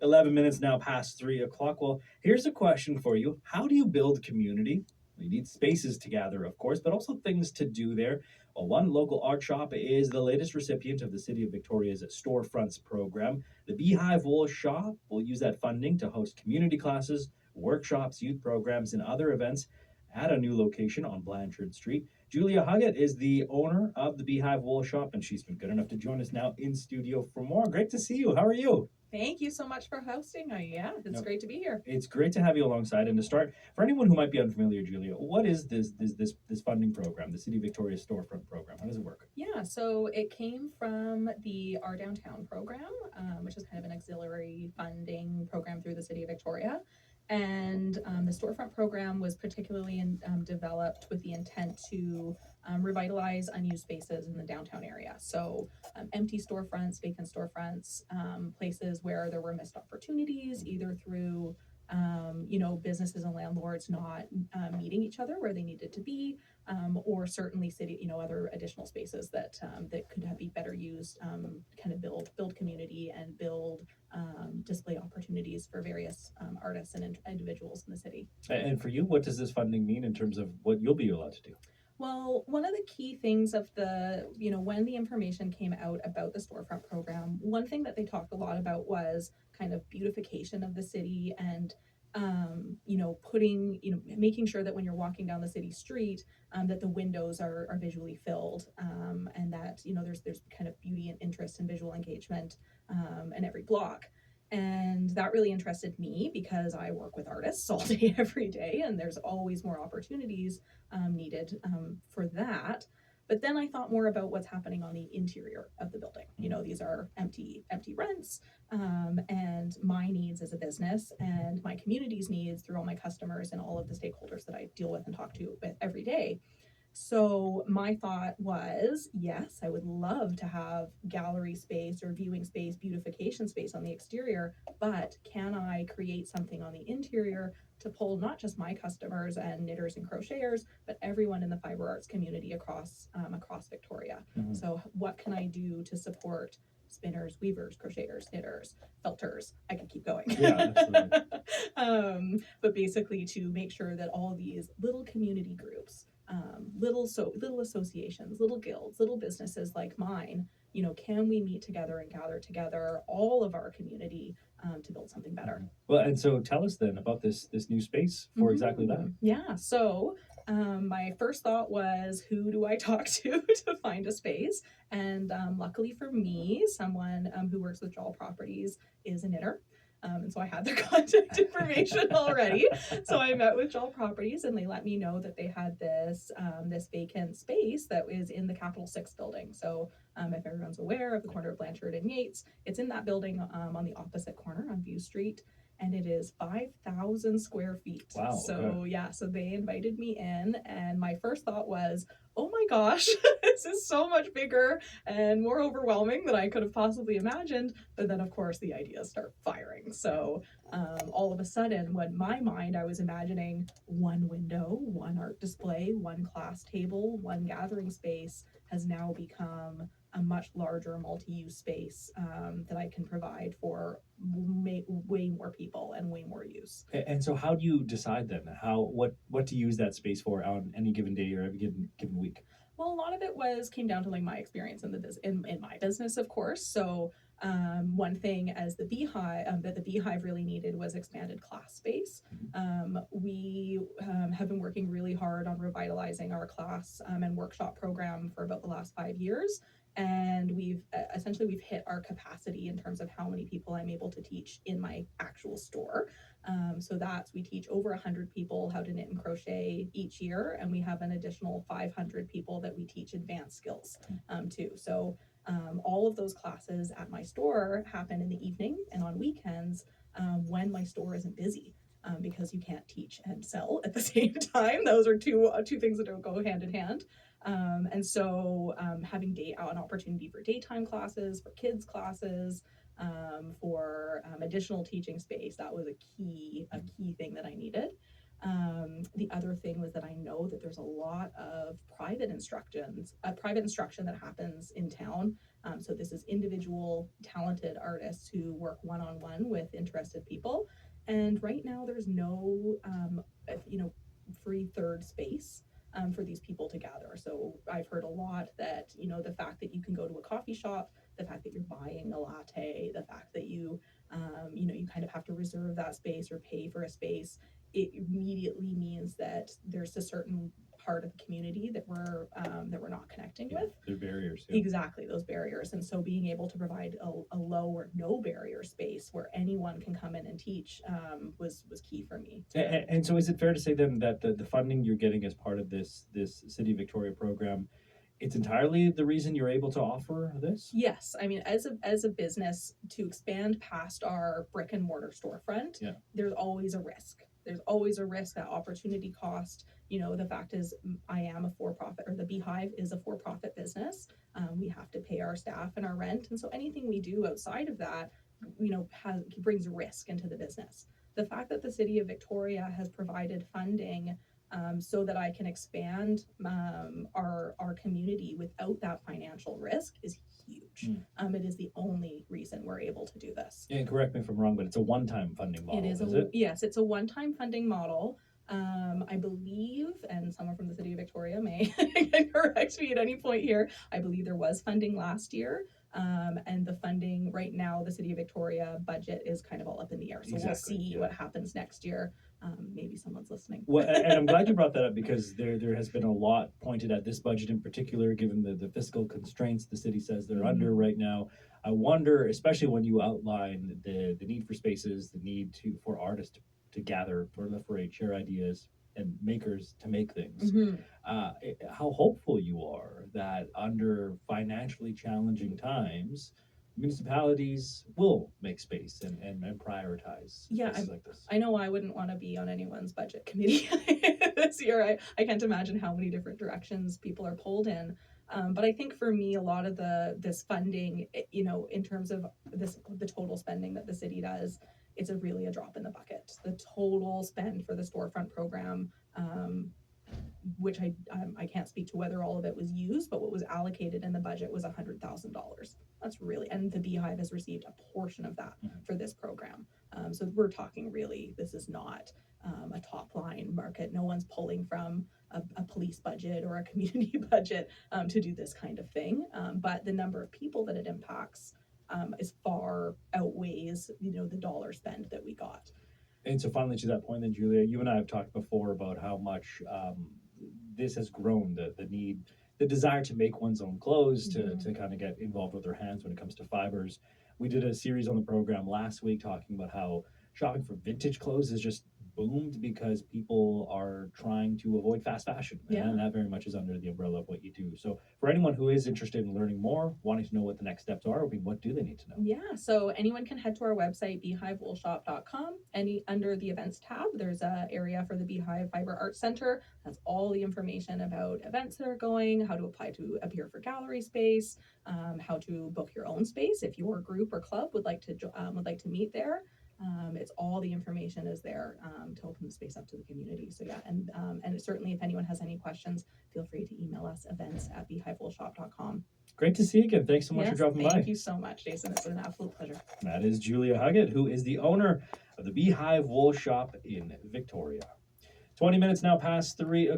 11 minutes now past 3 o'clock. Well, here's a question for you. How do you build community? You need spaces to gather, of course, but also things to do there. Well, one local art shop is the latest recipient of the City of Victoria's Storefronts program. The Beehive Wool Shop will use that funding to host community classes, workshops, youth programs, and other events at a new location on Blanchard Street. Julia Hugget is the owner of the Beehive Wool Shop, and she's been good enough to join us now in studio for more. Great to see you. How are you? Thank you so much for hosting. It's great to be here. It's great to have you alongside. And to start, for anyone who might be unfamiliar, Julia, what is this funding program, the City of Victoria Storefront program? How does it work? Yeah, so it came from the Our Downtown program, which is kind of an auxiliary funding program through the City of Victoria. And the storefront program was particularly developed with the intent to revitalize unused spaces in the downtown area. So empty storefronts, vacant storefronts, places where there were missed opportunities, either through businesses and landlords not meeting each other where they needed to be, or certainly city, other additional spaces that could be better used, kind of build community and build display opportunities for various artists and individuals in the city. And for you, what does this funding mean in terms of what you'll be allowed to do? Well, one of the key things of when the information came out about the storefront program, one thing that they talked a lot about was kind of beautification of the city and, making sure that when you're walking down the city street, that the windows are visually filled, and that, there's kind of beauty and interest and visual engagement in every block. And that really interested me because I work with artists all day, every day, and there's always more opportunities needed for that. But then I thought more about what's happening on the interior of the building. These are empty rents, and my needs as a business and my community's needs through all my customers and all of the stakeholders that I deal with and talk to with every day. So my thought was, yes, I would love to have gallery space or viewing space, beautification space on the exterior, but can I create something on the interior to pull not just my customers and knitters and crocheters, but everyone in the fiber arts community across Victoria? Mm-hmm. So what can I do to support spinners, weavers, crocheters, knitters, felters? I could keep going. Yeah, absolutely. But basically to make sure that all these little community groups, little associations, little guilds, little businesses like mine, can we meet together and gather together all of our community to build something better? Well, and so tell us then about this new space for exactly that. Yeah, so my first thought was, who do I talk to find a space? And luckily for me, someone who works with Jal Properties is a knitter. And so I had their contact information already. So I met with Jal Properties, and they let me know that they had this vacant space that was in the Capital 6 building. So if everyone's aware of the corner of Blanchard and Yates, it's in that building on the opposite corner on View Street. And it is 5,000 square feet. Wow. So okay. Yeah, so they invited me in, and my first thought was, oh my gosh, this is so much bigger and more overwhelming than I could have possibly imagined. But then, of course, the ideas start firing. So all of a sudden, in my mind, I was imagining one window, one art display, one class table, one gathering space has now become a much larger multi-use space that I can provide for way more people and way more use. And so how do you decide then what to use that space for on any given day or every given week? Well, a lot of it came down to my experience in my business, of course. So one thing as the Beehive that the Beehive really needed was expanded class space. We have been working really hard on revitalizing our class and workshop program for about the last 5 years. And we've hit our capacity in terms of how many people I'm able to teach in my actual store. So we teach over 100 people how to knit and crochet each year, and we have an additional 500 people that we teach advanced skills too. So all of those classes at my store happen in the evening and on weekends when my store isn't busy. Because you can't teach and sell at the same time. Those are two things that don't go hand in hand. And so having an opportunity for daytime classes, for kids classes, for additional teaching space, that was a key thing that I needed. The other thing was that I know that there's a lot of private instruction that happens in town. So this is individual talented artists who work one-on-one with interested people. And right now there's no, free third space for these people to gather. So I've heard a lot that, the fact that you can go to a coffee shop, the fact that you're buying a latte, the fact that you kind of have to reserve that space or pay for a space, it immediately means that there's a certain part of the community that we're not connecting with. There are barriers. Yeah. Exactly, those barriers. And so being able to provide a low or no barrier space where anyone can come in and teach was key for me. And so is it fair to say then that the funding you're getting as part of this City of Victoria program, it's entirely the reason you're able to offer this? Yes, I mean, as a business, to expand past our brick and mortar storefront, there's always a risk. There's always a risk, that opportunity cost. The fact is, I am a for-profit, or the Beehive is a for-profit business. We have to pay our staff and our rent, and so anything we do outside of that, brings risk into the business. The fact that the City of Victoria has provided funding so that I can expand our community without that financial risk is huge. It is the only reason we're able to do this. And correct me if I'm wrong, but it's a one-time funding model, is it? Yes, it's a one-time funding model. I believe, and someone from the City of Victoria may correct me at any point here, I believe there was funding last year. And the funding right now, the City of Victoria budget is kind of all up in the air. So we'll see what happens next year. Maybe someone's listening. Well, and I'm glad you brought that up, because there has been a lot pointed at this budget in particular, given the fiscal constraints the city says they're under right now. I wonder, especially when you outline the need for spaces, the need for artists to gather, proliferate, share ideas, and makers to make things, how hopeful you are that under financially challenging times, municipalities will make space and prioritize spaces like this. I know I wouldn't want to be on anyone's budget committee this year. I can't imagine how many different directions people are pulled in. But I think for me, a lot of this funding, in terms of the total spending that the city does, it's really a drop in the bucket. The total spend for the storefront program, which I can't speak to whether all of it was used, but what was allocated in the budget was $100,000. That's really, and the Beehive has received a portion of that for this program. So we're talking really, this is not a top line market. No one's pulling from a police budget or a community budget to do this kind of thing. But the number of people that it impacts is far outweighs, the dollar spend that we got. And so finally, to that point then, Julia, you and I have talked before about how much this has grown, the need, the desire to make one's own clothes, to kind of get involved with their hands when it comes to fibers. We did a series on the program last week talking about how shopping for vintage clothes has just boomed because people are trying to avoid fast fashion. And that very much is under the umbrella of what you do. So for anyone who is interested in learning more, wanting to know what the next steps are, what do they need to know? Yeah, so anyone can head to our website, beehivewoolshop.com. Under the events tab, there's an area for the Beehive Fibre Arts Centre. That's all the information about events that are going, how to apply to appear for gallery space, how to book your own space if your group or club would like to meet there. It's all the information is there to open the space up to the community. So and certainly if anyone has any questions, feel free to email us, events@beehivewoolshop.com. Great to see you again. Thanks so much for dropping by. Thank you so much, Jason. It's been an absolute pleasure. That is Julia Hugget, who is the owner of the Beehive Wool Shop in Victoria. 20 minutes now past 3